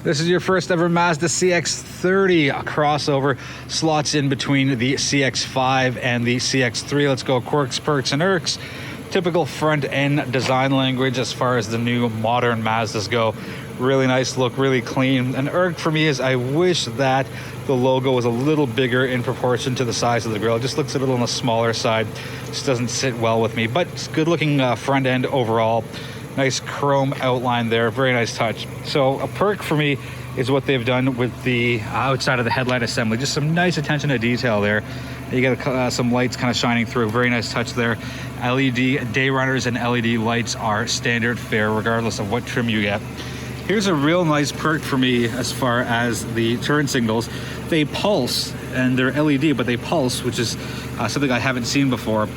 This is your first ever Mazda CX-30, a crossover, slots in between the CX-5 and the CX-3. Let's go Quirks, Perks, and Irks. Typical front end design language as far as the new modern Mazdas go. Really nice look, really clean. An Irk for me is I wish that the logo was a little bigger in proportion to the size of the grille. It just looks a little on the smaller side. Just doesn't sit well with me, but it's good looking front end overall. Nice chrome outline there, very nice touch. So a perk for me is what they've done with the outside of the headlight assembly. Just some nice attention to detail there. You get some lights kind of shining through, very nice touch there. LED day runners and LED lights are standard fare regardless of what trim you get. Here's a real nice perk for me as far as the turn signals. They pulse, and they're LED, but they pulse, which is something I haven't seen before.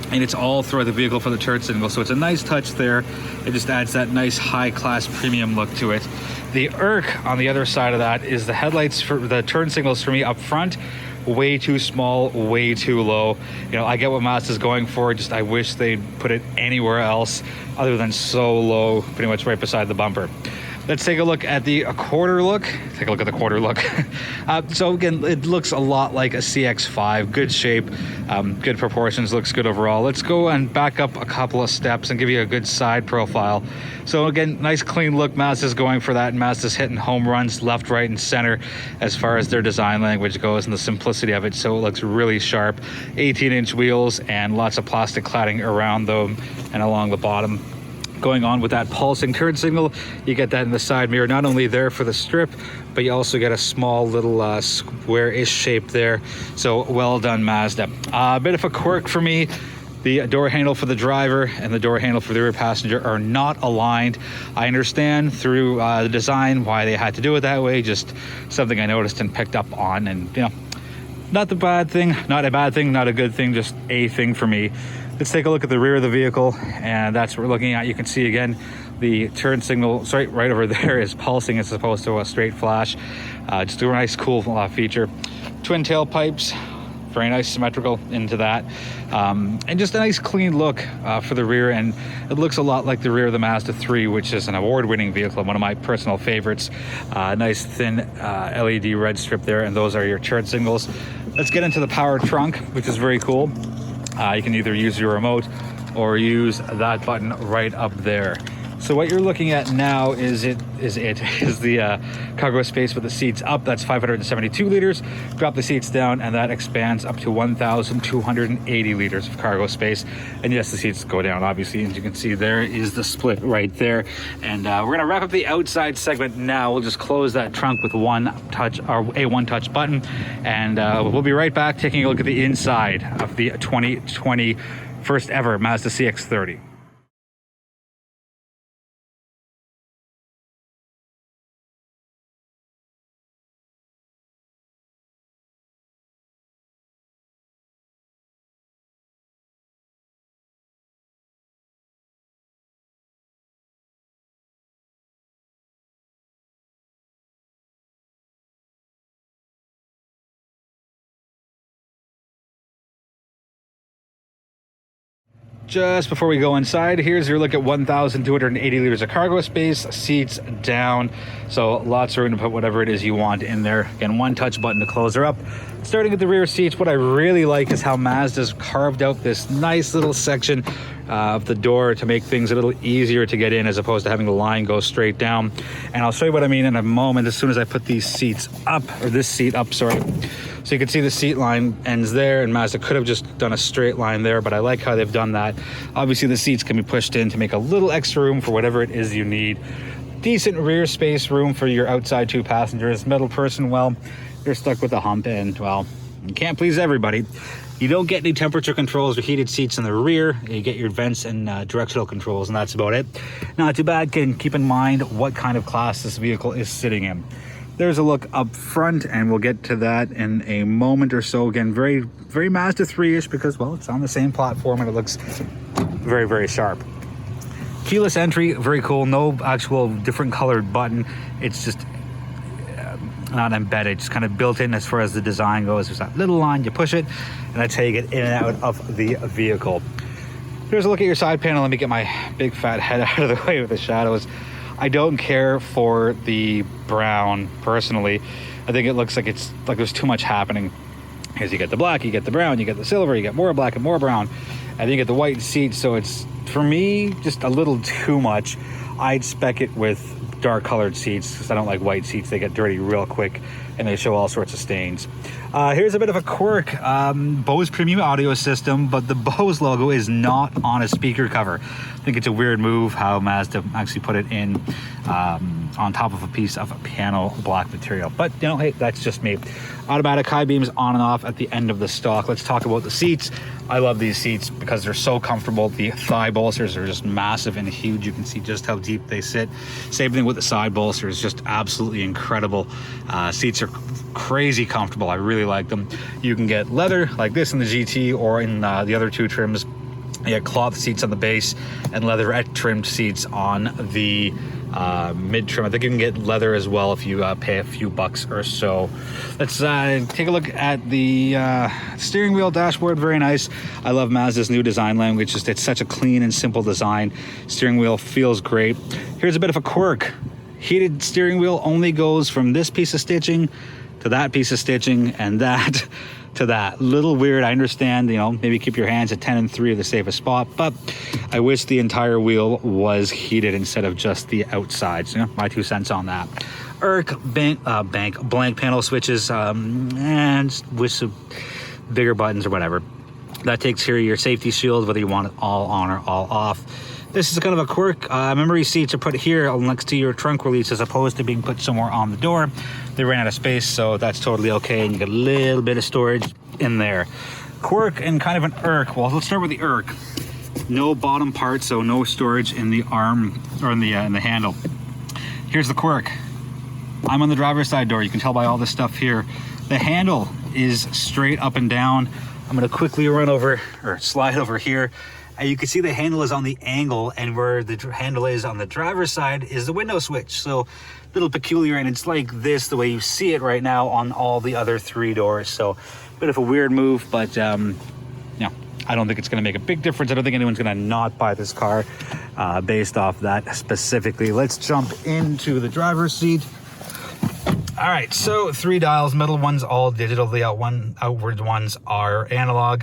And it's all throughout the vehicle for the turn signal, so it's a nice touch there. It just adds that nice high-class premium look to it. The Irk on the other side of that is the headlights for the turn signals for me up front, way too small, way too low. You know, I get what Mazda's going for, just I wish they'd put it anywhere else other than so low, pretty much right beside the bumper. Let's take a look at the quarter look. Take a look at the quarter look. So again, it looks a lot like a CX-5. Good shape, good proportions, looks good overall. Let's go and back up a couple of steps and give you a good side profile. So again, nice clean look. Mazda's going for that, and Mazda's hitting home runs left, right, and center as far as their design language goes and the simplicity of it. So it looks really sharp. 18-inch wheels and lots of plastic cladding around them and along the bottom. Going on with that pulsing turn signal, you get that in the side mirror, not only there for the strip, but you also get a small little square-ish shape there. So well done, Mazda. A bit of a quirk for me. The door handle for the driver and the door handle for the rear passenger are not aligned. I understand through the design why they had to do it that way, just something I noticed and picked up on, and you know, not a bad thing, not a good thing, just a thing for me. Let's take a look at the rear of the vehicle, and that's what we're looking at. You can see again the turn signal right over there is pulsing as opposed to a straight flash. Just a nice cool feature. Twin tailpipes, very nice symmetrical into that, and just a nice clean look for the rear, and it looks a lot like the rear of the Mazda 3, which is an award-winning vehicle, one of my personal favorites. Nice thin LED red strip there, and those are your turn signals. Let's get into the power trunk, which is very cool. You can either use your remote or use that button right up there. So what you're looking at now is the cargo space with the seats up. That's 572 liters. Drop the seats down, and that expands up to 1,280 liters of cargo space. And yes, the seats go down, obviously. As you can see, there is the split right there. And we're going to wrap up the outside segment now. We'll just close that trunk with one touch button, and we'll be right back taking a look at the inside of the 2020 first ever Mazda CX-30. Just before we go inside, here's your look at 1,280 liters of cargo space, seats down, so lots of room to put whatever it is you want in there. Again, one touch button to close her up. Starting at the rear seats, what I really like is how Mazda's carved out this nice little section of the door to make things a little easier to get in as opposed to having the line go straight down. And I'll show you what I mean in a moment as soon as I put these seats up, or this seat up, sorry. So you can see the seat line ends there, and Mazda could have just done a straight line there, but I like how they've done that. Obviously the seats can be pushed in to make a little extra room for whatever it is you need. Decent rear space room for your outside two passengers. Middle person, well, you're stuck with a hump, and well, you can't please everybody. You don't get any temperature controls or heated seats in the rear. You get your vents and directional controls, and that's about it. Not too bad. Can keep in mind what kind of class this vehicle is sitting in. There's a look up front, and we'll get to that in a moment or so. Again, very, very Mazda 3-ish because, well, it's on the same platform and it looks very, very sharp. Keyless entry, very cool. No actual different colored button. It's just not embedded, just kind of built in as far as the design goes. There's that little line, you push it, and that's how you get in and out of the vehicle. Here's a look at your side panel. Let me get my big fat head out of the way with the shadows. I don't care for the brown personally. I think it looks like it's like there's too much happening. Because you get the black, you get the brown, you get the silver, you get more black and more brown, and then you get the white seats. So it's, for me, just a little too much. I'd spec it with dark colored seats because I don't like white seats. They get dirty real quick and they show all sorts of stains. Here's a bit of a quirk. Bose premium audio system, but the Bose logo is not on a speaker cover. I think it's a weird move how Mazda actually put it in on top of a piece of piano black material. But, you know, hey, that's just me. Automatic high beams on and off at the end of the stock. Let's talk about the seats. I love these seats because they're so comfortable. The thigh bolsters are just massive and huge. You can see just how deep they sit. Same thing with the side bolsters, just absolutely incredible. Seats are crazy comfortable. I really like them. You can get leather like this in the GT or in the other two trims. You get cloth seats on the base and leatherette trimmed seats on the mid trim. I think you can get leather as well if you pay a few bucks or so. Let's take a look at the steering wheel dashboard. Very nice. I love Mazda's new design language. Just, it's such a clean and simple design. Steering wheel feels great. Here's a bit of a quirk. Heated steering wheel only goes from this piece of stitching to that piece of stitching and that to that. Little weird, I understand, you know, maybe keep your hands at 10 and 3 of the safest spot, but I wish the entire wheel was heated instead of just the outside. So, you know, my 2 cents on that. Irk blank panel switches, and with some bigger buttons or whatever. That takes care of your safety shield, whether you want it all on or all off. This is kind of a quirk. Memory seats are put here next to your trunk release as opposed to being put somewhere on the door. They ran out of space, so that's totally okay, and you get a little bit of storage in there. Quirk and kind of an irk. Well, let's start with the irk. No bottom part, so no storage in the arm or in the handle. Here's the quirk. I'm on the driver's side door. You can tell by all this stuff here. The handle is straight up and down. I'm going to quickly run over or slide over here. And you can see the handle is on the angle, and where the handle is on the driver's side is the window switch. So a little peculiar, and it's like this the way you see it right now on all the other 3 doors. So a bit of a weird move, but yeah, I don't think it's going to make a big difference. I don't think anyone's going to not buy this car based off that specifically. Let's jump into the driver's seat. All right, so 3 dials, middle ones all digital, the outward ones are analog.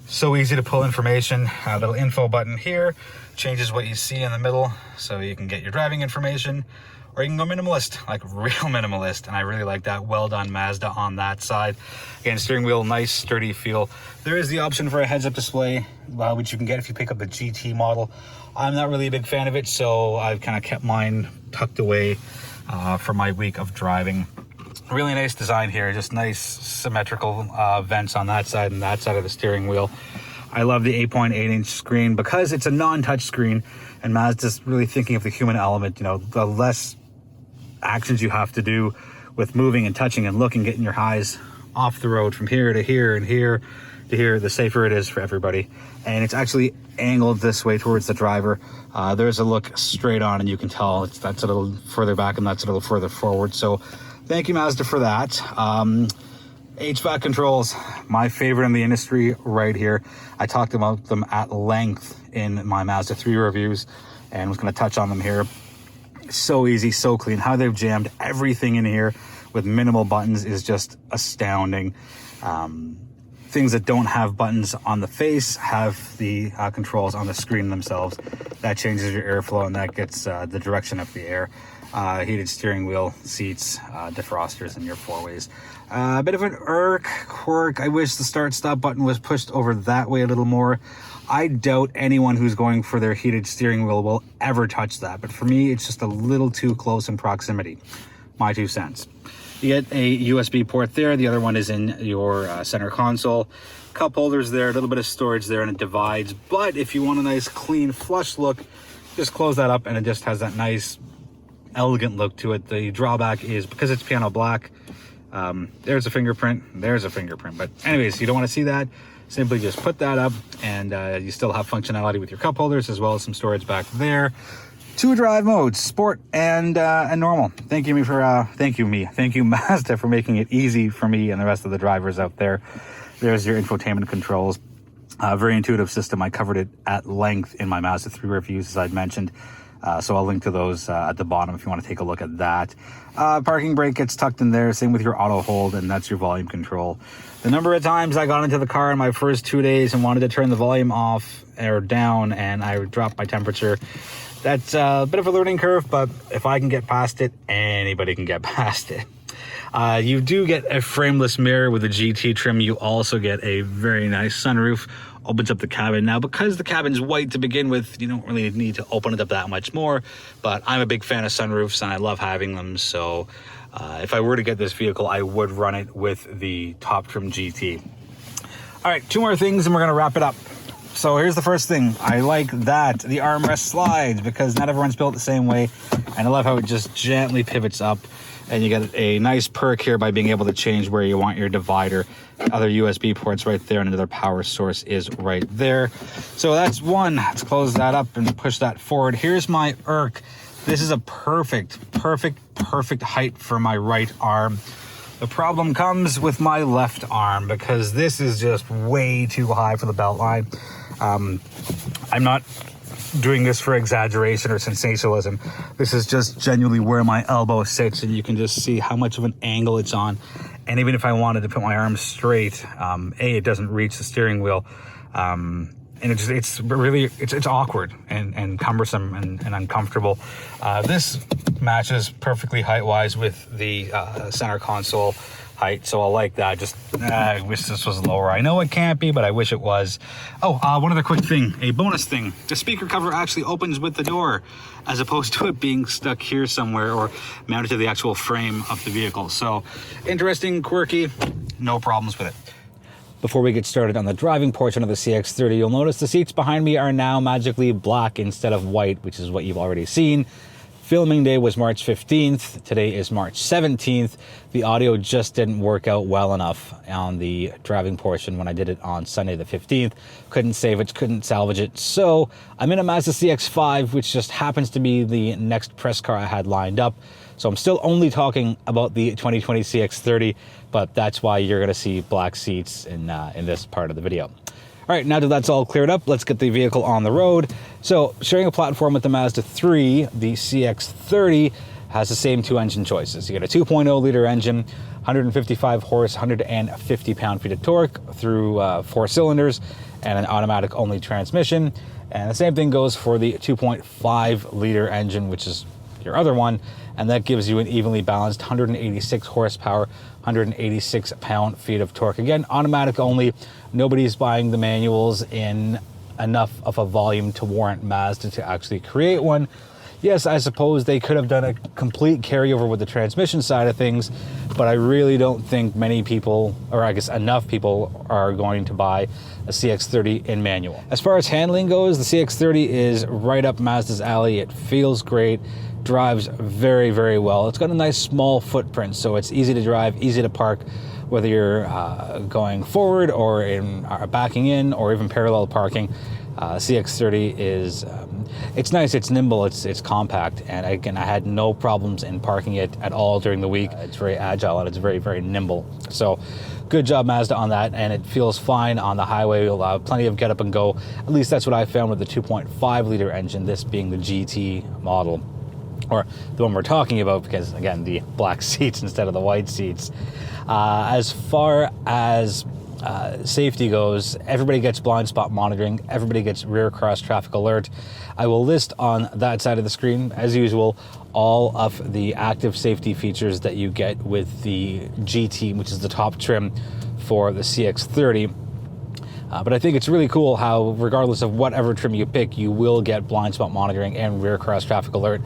So easy to pull information. A little info button here changes what you see in the middle, so you can get your driving information, or you can go minimalist, like real minimalist, and I really like that. Well done, Mazda, on that side. Again, steering wheel, nice sturdy feel. There is the option for a heads-up display, which you can get if you pick up the GT model. I'm not really a big fan of it, so I've kind of kept mine tucked away for my week of driving. Really nice design here, just nice symmetrical vents on that side and that side of the steering wheel. I love the 8.8-inch screen because it's a non-touch screen, and Mazda's really thinking of the human element. You know, the less actions you have to do with moving and touching and looking, getting your eyes off the road from here to here and here to here, the safer it is for everybody. And it's actually angled this way towards the driver. There's a look straight on, and you can tell that's a little further back and that's a little further forward. So thank you, Mazda, for that. Hvac Controls, my favorite in the industry right here. I talked about them at length in my Mazda 3 reviews and was going to touch on them here. So easy, so clean. How they've jammed everything in here with minimal buttons is just astounding. Things that don't have buttons on the face have the controls on the screen themselves. That changes your airflow, and that gets the direction of the air. Heated steering wheel, seats, defrosters, and your 4-ways. A bit of an irk, quirk. I wish the start-stop button was pushed over that way a little more. I doubt anyone who's going for their heated steering wheel will ever touch that. But for me, it's just a little too close in proximity. My 2 cents. You get a USB port there. The other one is in your center console. Cup holders there, a little bit of storage there, and it divides. But if you want a nice, clean, flush look, just close that up, and it just has that nice, elegant look to it. The drawback is because it's piano black, there's a fingerprint, but anyways, you don't want to see that. Simply just put that up, and you still have functionality with your cup holders as well as some storage back there. 2 drive modes, sport and normal. Thank you Mazda for making it easy for me and the rest of the drivers out there. There's your infotainment controls. Very intuitive system. I covered it at length in my Mazda 3 reviews, as I'd mentioned. So I'll link to those at the bottom if you want to take a look at that. Parking brake gets tucked in there, same with your auto hold, and that's your volume control. The number of times I got into the car in my first 2 days and wanted to turn the volume off or down and I dropped my temperature, that's a bit of a learning curve, but if I can get past it, anybody can get past it. You do get a frameless mirror with the GT trim. You also get a very nice sunroof. Opens up the cabin. Now, because the cabin's white to begin with, you don't really need to open it up that much more, but I'm a big fan of sunroofs and I love having them. So if I were to get this vehicle, I would run it with the top trim GT. All right, 2 more things and we're gonna wrap it up. So here's the first thing. I like that the armrest slides, because not everyone's built the same way. And I love how it just gently pivots up. And you get a nice perk here by being able to change where you want your divider. Other USB ports right there, and another power source is right there. So that's one. Let's close that up and push that forward. Here's my Irk. This is a perfect height for my right arm. The problem comes with my left arm, because this is just way too high for the belt line. I'm not doing this for exaggeration or sensationalism. This is just genuinely where my elbow sits, and you can just see how much of an angle it's on. And even if I wanted to put my arm straight, it doesn't reach the steering wheel. And it's really awkward and cumbersome and uncomfortable. This matches perfectly height-wise with the center console height, so I like that. I wish this was lower. I know it can't be, but I wish it was. One other quick thing, a bonus thing. The speaker cover actually opens with the door, as opposed to it being stuck here somewhere or mounted to the actual frame of the vehicle. So interesting, quirky, no problems with it. Before we get started on the driving portion of the CX-30, you'll notice the seats behind me are now magically black instead of white, which is what you've already seen. Filming day was March 15th. Today is March 17th. The audio just didn't work out well enough on the driving portion when I did it on Sunday the 15th. Couldn't save it, couldn't salvage it. So I'm in a Mazda CX-5, which just happens to be the next press car I had lined up. So I'm still only talking about the 2020 CX-30, but that's why you're gonna see black seats in this part of the video. All right, now that that's all cleared up, let's get the vehicle on the road. So sharing a platform with the Mazda 3, the CX-30 has the same 2 engine choices. You get a 2.0 liter engine, 155 horse, 150 pound-feet of torque through 4 cylinders, and an automatic only transmission. And the same thing goes for the 2.5 liter engine, which is your other one, and that gives you an evenly balanced 186 horsepower, 186 pound-feet of torque. Again, automatic only. Nobody's buying the manuals in enough of a volume to warrant Mazda to actually create one. Yes, I suppose they could have done a complete carryover with the transmission side of things, but I really don't think many people, or I guess enough people, are going to buy a CX-30 in manual. As far as handling goes, the CX-30 is right up Mazda's alley. It feels great, drives very, very well. It's got a nice small footprint, so it's easy to drive, easy to park, whether you're going forward or backing in or even parallel parking. CX-30 is, it's nice, it's nimble, it's compact, and again, I had no problems in parking it at all during the week. It's very agile and it's very, very nimble. So good job, Mazda, on that, and it feels fine on the highway. You'll have plenty of get up and go. At least that's what I found with the 2.5 liter engine, this being the GT model, or the one we're talking about, because again, the black seats instead of the white seats. As far as safety goes, everybody gets blind spot monitoring, everybody gets rear cross traffic alert. I will list on that side of the screen, as usual, all of the active safety features that you get with the GT, which is the top trim for the CX-30. But I think it's really cool how, regardless of whatever trim you pick, you will get blind spot monitoring and rear cross traffic alert.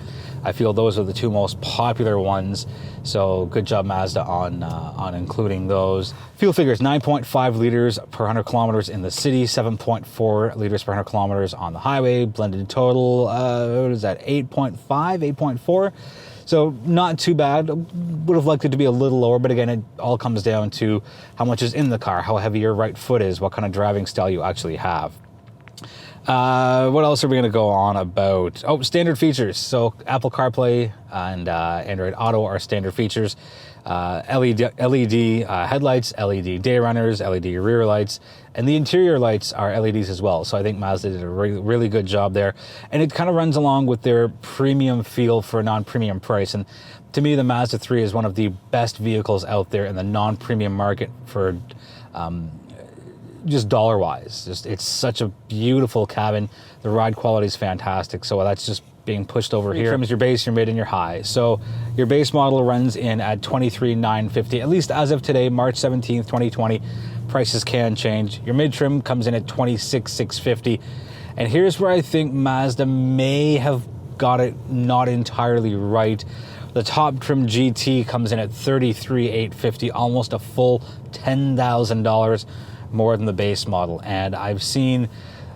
I feel those are the 2 most popular ones, so good job, Mazda, on including those. Fuel figures: 9.5 liters per 100 kilometers in the city, 7.4 liters per 100 kilometers on the highway. Blended total, what is that, 8.5, 8.4? So not too bad. Would have liked it to be a little lower, but again, it all comes down to how much is in the car, how heavy your right foot is, what kind of driving style you actually have. What else are we going to go on about? Oh, standard features. So Apple CarPlay and Android Auto are standard features. LED headlights, LED day runners, LED rear lights, and the interior lights are LEDs as well. So I think Mazda did a really good job there. And it kind of runs along with their premium feel for a non-premium price. And to me, the Mazda 3 is one of the best vehicles out there in the non-premium market for just dollar-wise. It's such a beautiful cabin. The ride quality is fantastic. So that's just being pushed over here. Trims your base, your mid, and your high. So your base model runs in at $23,950, at least as of today, March 17th, 2020. Prices can change. Your mid trim comes in at $26,650. And here's where I think Mazda may have got it not entirely right. The top trim GT comes in at $33,850, almost a full $10,000 more than the base model. And I've seen,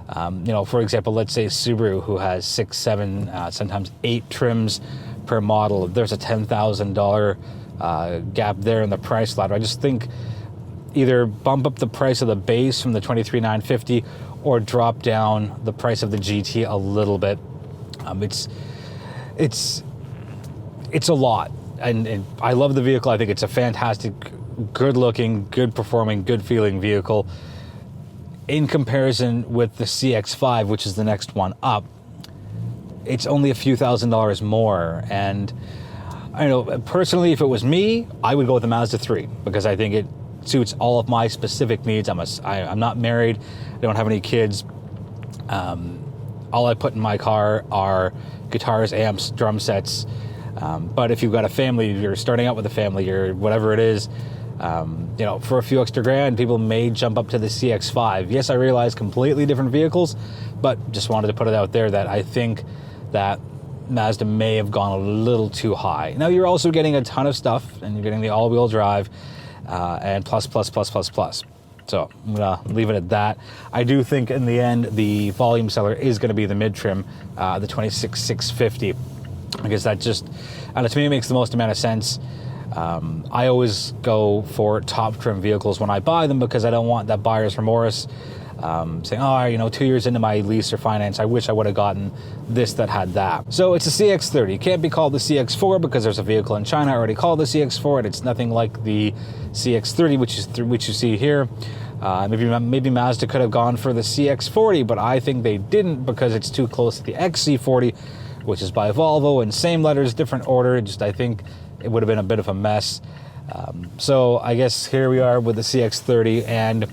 for example, let's say Subaru, who has 6, 7, sometimes 8 trims per model. There's a $10,000 gap there in the price ladder. I just think either bump up the price of the base from the $23,950 or drop down the price of the GT a little bit. It's a lot, and I love the vehicle. I think it's a fantastic, good-looking, good-performing, good-feeling vehicle. In comparison with the CX-5, which is the next one up, it's only a few $1,000s more. And I know, personally, if it was me, I would go with the Mazda 3 because I think it suits all of my specific needs. I'm not married. I don't have any kids. All I put in my car are guitars, amps, drum sets. But if you've got a family, you're starting out with a family, or whatever it is, for a few extra grand, people may jump up to the CX-5. Yes, I realize completely different vehicles, but just wanted to put it out there that I think that Mazda may have gone a little too high. Now, you're also getting a ton of stuff, and you're getting the all-wheel drive, and plus. So I'm gonna leave it at that. I do think in the end, the volume seller is gonna be the mid-trim, the $26,650. Because that just, to me, it makes the most amount of sense. I always go for top trim vehicles when I buy them because I don't want that buyer's remorse, saying, 2 years into my lease or finance, I wish I would have gotten this that had that. So it's a CX-30. It can't be called the CX-4 because there's a vehicle in China already called the CX-4, and it's nothing like the CX-30, which you see here. Maybe Mazda could have gone for the CX-40, but I think they didn't because it's too close to the XC40, which is by Volvo, and same letters, different order. I think it would have been a bit of a mess. So I guess here we are with the CX-30, and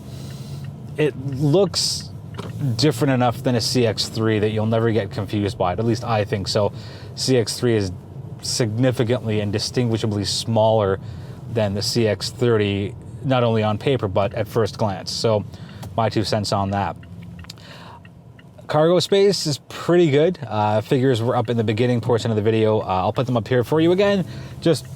it looks different enough than a CX-3 that you'll never get confused by it. At least I think so. CX-3 is significantly and distinguishably smaller than the CX-30, not only on paper, but at first glance. So my 2 cents on that. Cargo space is pretty good. Figures were up in the beginning portion of the video. I'll put them up here for you again. Just,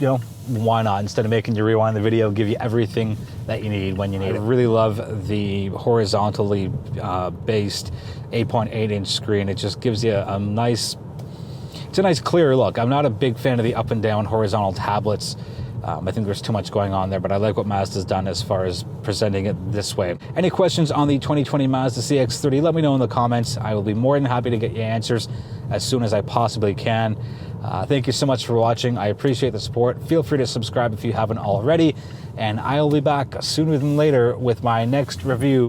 why not? Instead of making you rewind the video, give you everything that you need when you need it. I really love the horizontally based 8.8-inch screen. It just gives you a nice clear look. I'm not a big fan of the up and down horizontal tablets. I think there's too much going on there, but I like what Mazda's done as far as presenting it this way. Any questions on the 2020 Mazda CX-30, let me know in the comments. I will be more than happy to get you answers as soon as I possibly can. Thank you so much for watching. I appreciate the support. Feel free to subscribe if you haven't already, and I'll be back sooner than later with my next review.